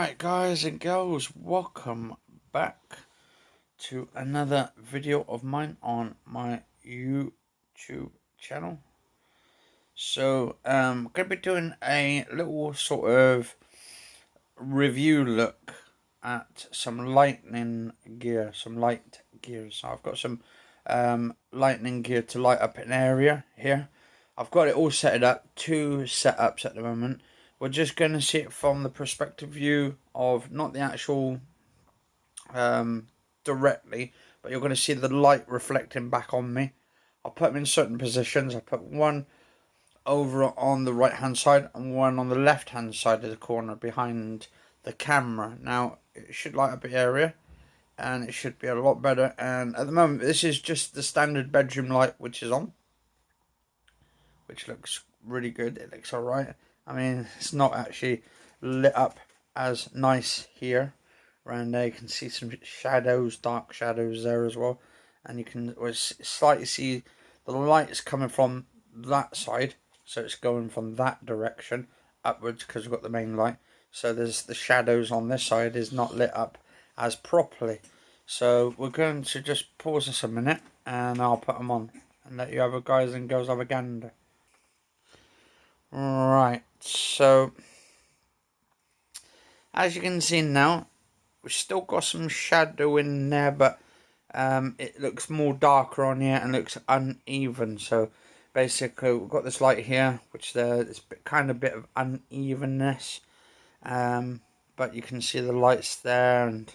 Alright guys and girls, welcome back to another video of mine on my YouTube channel. So I'm going to be doing a little sort of review look at some lighting gear, some light gear. So I've got some lightning gear to light up an area here. I've got it all set up, two setups at the moment. We're just going to see it from the perspective view of not the actual directly, but you're going to see the light reflecting back on me. I'll put them in certain positions. I put one over on the right hand side and one on the left hand side of the corner behind the camera. Now it should light up the area and it should be a lot better. And at the moment this is just the standard bedroom light which is on, which looks really good. It looks alright. I mean, it's not actually lit up as nice here. Around there you can see some shadows, dark shadows there as well. And you can slightly see the lights coming from that side. So it's going from that direction upwards because we've got the main light. So there's the shadows on this side is not lit up as properly. So we're going to just pause this a minute and I'll put them on and let you have a guys and girls have a gander. Right, so as you can see now, we've still got some shadow in there, but it looks more darker on here and looks uneven. So basically we've got this light here, which there's kind of bit of unevenness, but you can see the lights there, and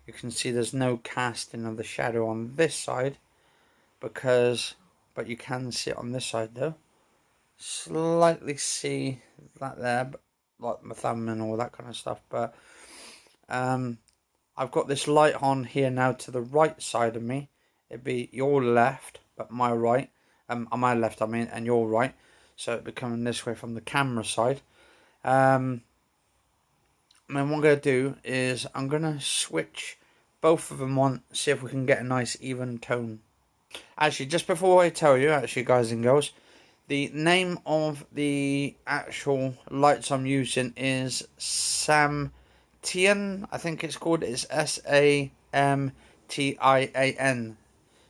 you can see there's no casting of the shadow on this side, but you can see it on this side though. Slightly see that there, but like my thumb and all that kind of stuff. But I've got this light on here now to the right side of me. It'd be your left, but my right. On my left, I mean, and your right. So it'd be coming this way from the camera side. And then what I'm going to do is I'm going to switch both of them on, see if we can get a nice even tone. Actually, just before I tell you, actually, guys and girls, the name of the actual lights I'm using is Samtian, I think it's called. It's Samtian.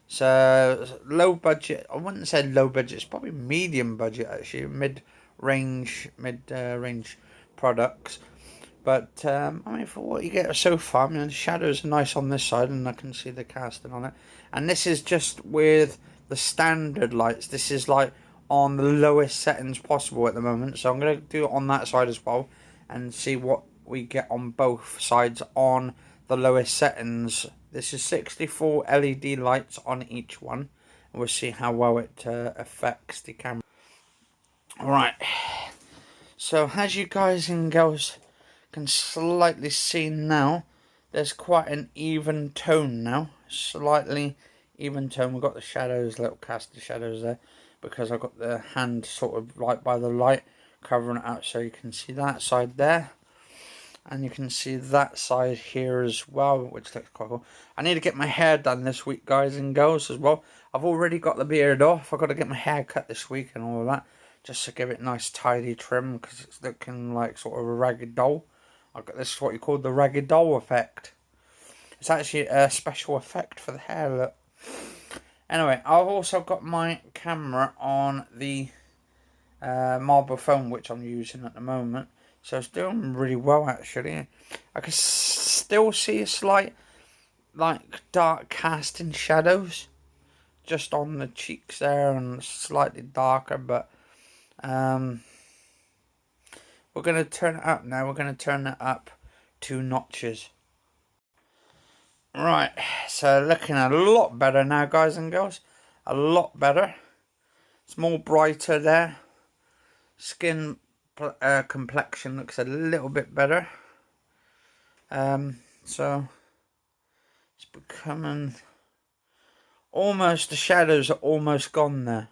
So low budget. I wouldn't say low budget. It's probably medium budget actually, mid-range products. But I mean, for what you get so far, I mean, the shadows are nice on this side, and I can see the casting on it. And this is just with the standard lights. This is like on the lowest settings possible at the moment, so I'm going to do it on that side as well and see what we get on both sides on the lowest settings. This is 64 LED lights on each one, and we'll see how well it affects the camera. Alright, so as you guys and girls can slightly see now, there's quite an even tone now, slightly even tone. We've got the shadows, little cast of shadows there, because I've got the hand sort of right by the light covering it out, so you can see that side there and you can see that side here as well, which looks quite cool. I need to get my hair done this week, guys and girls, as well. I've already got the beard off. I've got to get my hair cut this week and all of that, just to give it nice tidy trim, because it's looking like sort of a ragged doll. This is what you call the ragged doll effect. It's actually a special effect for the hair look. Anyway, I've also got my camera on the mobile phone, which I'm using at the moment. So it's doing really well, actually. I can still see a slight, like, dark casting shadows just on the cheeks there, and slightly darker. But we're going to turn it up now. We're going to turn it up 2 notches. Right, so looking a lot better now, guys and girls. A lot better. It's more brighter there. Skin complexion looks a little bit better. So it's becoming almost, the shadows are almost gone there.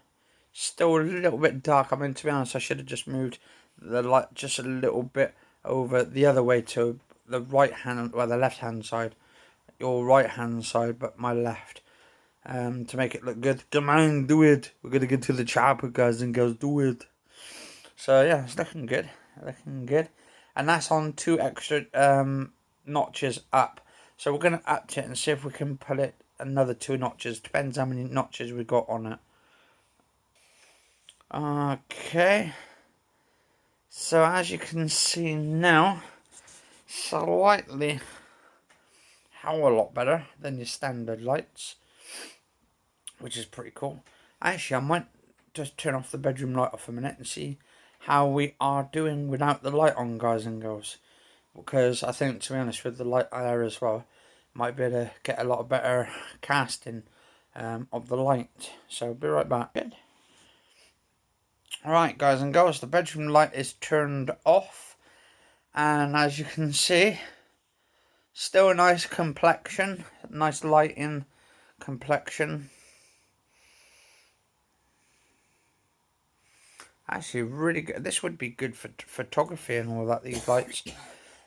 Still a little bit dark. I mean, to be honest, I should have just moved the light just a little bit over the other way to the right hand, well, the left hand side. Your right hand side, but my left, to make it look good. Come on, do it. We're gonna get to the chopper, guys and girls. Do it. So yeah, it's looking good, looking good. and that's on 2 extra notches up. So we're going to up it and see if we can put it another 2 notches. Depends how many notches we got on it. Okay. So as you can see now, slightly a lot better than your standard lights, which is pretty cool. Actually, I might just turn off the bedroom light off a minute and see how we are doing without the light on, guys and girls. Because I think, to be honest, with the light there as well, might be able to get a lot better casting of the light. So I'll be right back. Good. Alright, guys and girls, the bedroom light is turned off. And as you can see, still a nice complexion, nice lighting complexion. Actually, really good. This would be good for photography and all that, these lights.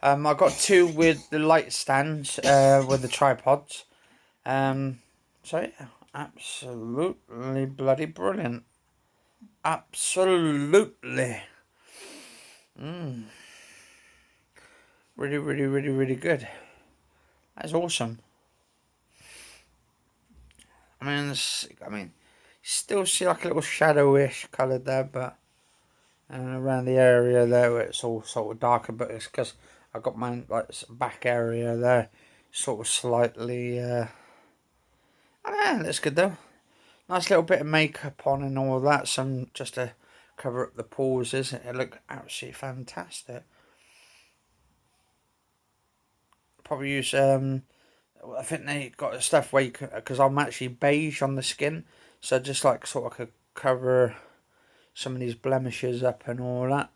I got 2 with the light stands, with the tripods. So yeah, absolutely bloody brilliant. Absolutely. Really, really, really, really good. That's awesome. I mean, you still see like a little shadowish colour there, but around the area there where it's all sort of darker, but it's because I got my like back area there sort of slightly. I don't know, that's good though. Nice little bit of makeup on and all that, some just to cover up the pauses. It looked absolutely fantastic. Probably use I think they got stuff where you can, because I'm actually beige on the skin, so just like sort of could cover some of these blemishes up and all that.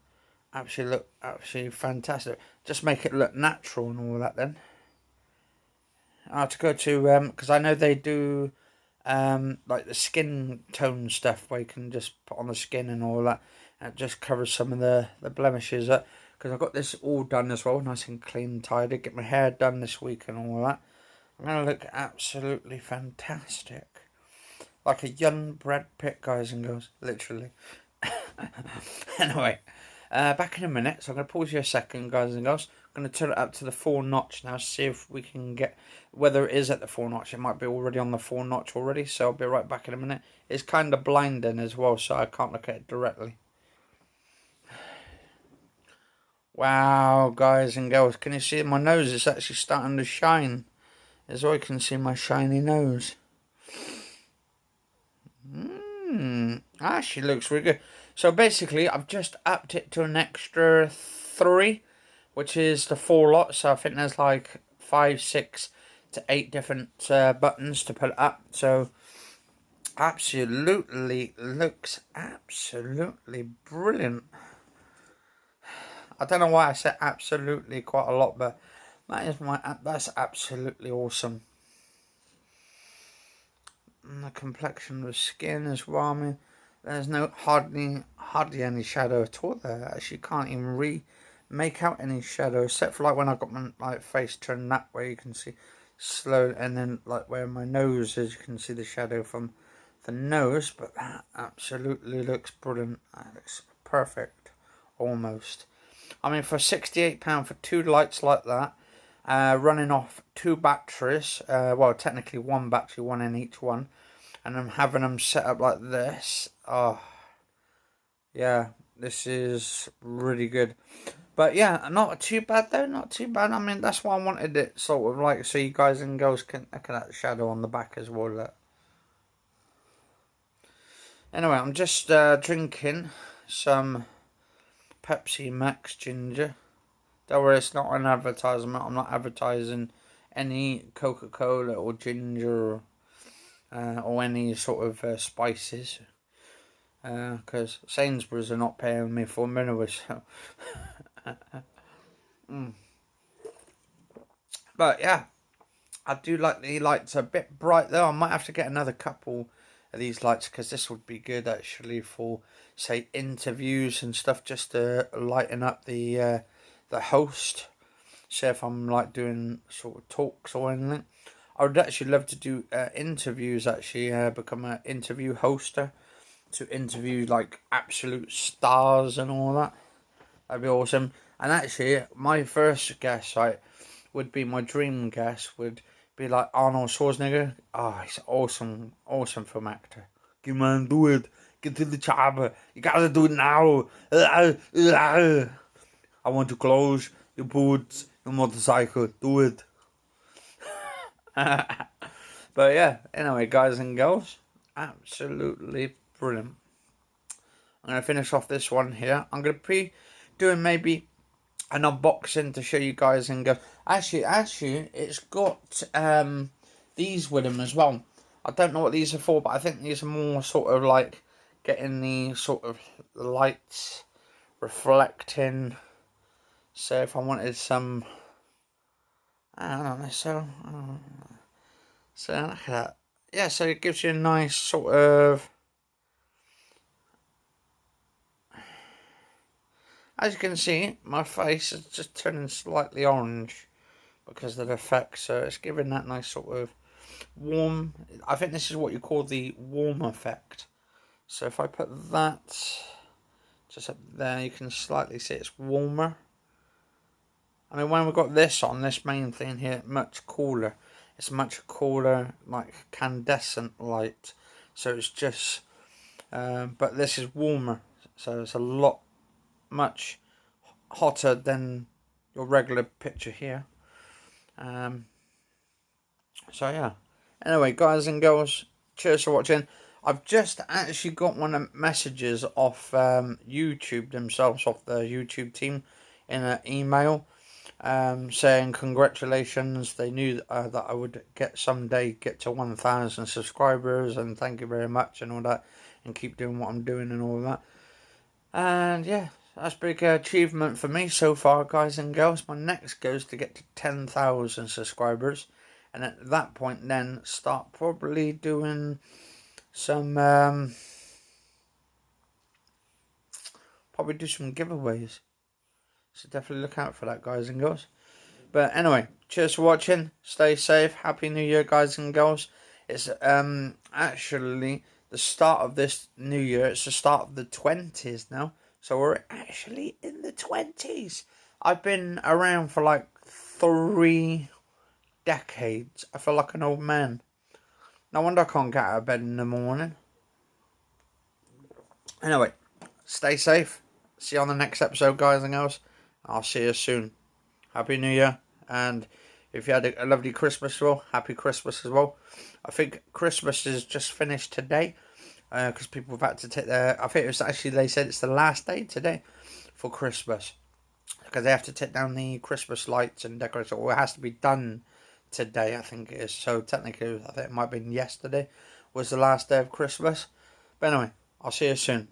Absolutely look absolutely fantastic. Just make it look natural and all that then. I have to go to because I know they do like the skin tone stuff where you can just put on the skin and all that, and it just covers some of the blemishes up. Because I got this all done as well, nice and clean and tidy. Get my hair done this week and all that. I'm going to look absolutely fantastic. Like a young Brad Pitt, guys and girls. Literally. Anyway, back in a minute. So I'm going to pause you a second, guys and girls. I'm going to turn it up to the 4 notch now. See if we can get, whether it is at the 4 notch. It might be already on the 4 notch already. So I'll be right back in a minute. It's kind of blinding as well, so I can't look at it directly. Wow, guys and girls. Can you see my nose? It's actually starting to shine. As well, you can see my shiny nose. Actually looks really good. So basically, I've just upped it to an extra 3, which is the 4 lot. So I think there's like 5, 6 to 8 different buttons to put it up. So absolutely looks absolutely brilliant. I don't know why I said absolutely quite a lot, but that's absolutely awesome. And the complexion of the skin as well. I mean, there's no hardly any shadow at all there. Actually, can't even make out any shadow, except for like when I got my face turned that way. You can see slow, and then like where my nose is, you can see the shadow from the nose. But that absolutely looks brilliant. That looks perfect, almost. I mean, for £68 for 2 lights like that, running off 2 batteries, well, technically 1 battery, 1 in each one, and I'm having them set up like this. Oh, yeah, this is really good. But yeah, not too bad though, not too bad. I mean, that's why I wanted it sort of like so you guys and girls can look at that shadow on the back as well. Look. Anyway, I'm just drinking some Pepsi Max Ginger. Don't worry, it's not an advertisement. I'm not advertising any Coca-Cola or ginger or any sort of spices. Because Sainsbury's are not paying me for them anyway. So. But yeah, I do like the lights a bit bright though. I might have to get another couple of these lights because this would be good actually for say interviews and stuff, just to lighten up the host. Say if I'm like doing sort of talks or anything. I would actually love to do interviews, actually become an interview hoster to interview like absolute stars and all that. That'd be awesome. And actually, my first guess, right, would be my dream guess would be like Arnold Schwarzenegger. Oh, he's awesome, awesome film actor. Come on, do it. Get to the chopper. You gotta do it now. I want to close your boots, your motorcycle. Do it. But yeah, anyway, guys and girls, absolutely brilliant. I'm going to finish off this one here. I'm going to be doing maybe an unboxing to show you guys and go. Actually, it's got these with them as well. I don't know what these are for, but I think these are more sort of like getting the sort of lights reflecting. So if I wanted some, I don't know, so look at that. Yeah, so it gives you a nice sort of, as you can see, my face is just turning slightly orange because of the effect. So it's giving that nice sort of warm. I think this is what you call the warm effect. So if I put that just up there, you can slightly see it's warmer. I mean, when we've got this on, this main thing here, much cooler. It's much cooler, like incandescent light. So it's just, but this is warmer. So it's a lot, much hotter than your regular picture here. So yeah. Anyway, guys and girls, cheers for watching. I've just actually got one of the messages off YouTube themselves, off the YouTube team, in an email, saying congratulations. They knew that I would someday get to 1,000 subscribers, and thank you very much and all that, and keep doing what I'm doing and all that. And yeah, that's a big achievement for me so far, guys and girls. My next goal is to get to 10,000 subscribers, and at that point then start probably doing some probably do some giveaways. So definitely look out for that, guys and girls. But anyway, cheers for watching. Stay safe. Happy New Year, guys and girls. It's actually the start of this new year. It's the start of the 20s now. So we're actually in the 20s. I've been around for like 3 decades. I feel like an old man. No wonder I can't get out of bed in the morning. Anyway, stay safe. See you on the next episode, guys and girls. I'll see you soon. Happy New Year. And if you had a lovely Christmas as well, happy Christmas as well. I think Christmas is just finished today. Because people have had to take their... I think it was actually, they said it's the last day today for Christmas. Because they have to take down the Christmas lights and decorations. Or it has to be done today, I think it is. So technically, I think it might have been yesterday was the last day of Christmas. But anyway, I'll see you soon.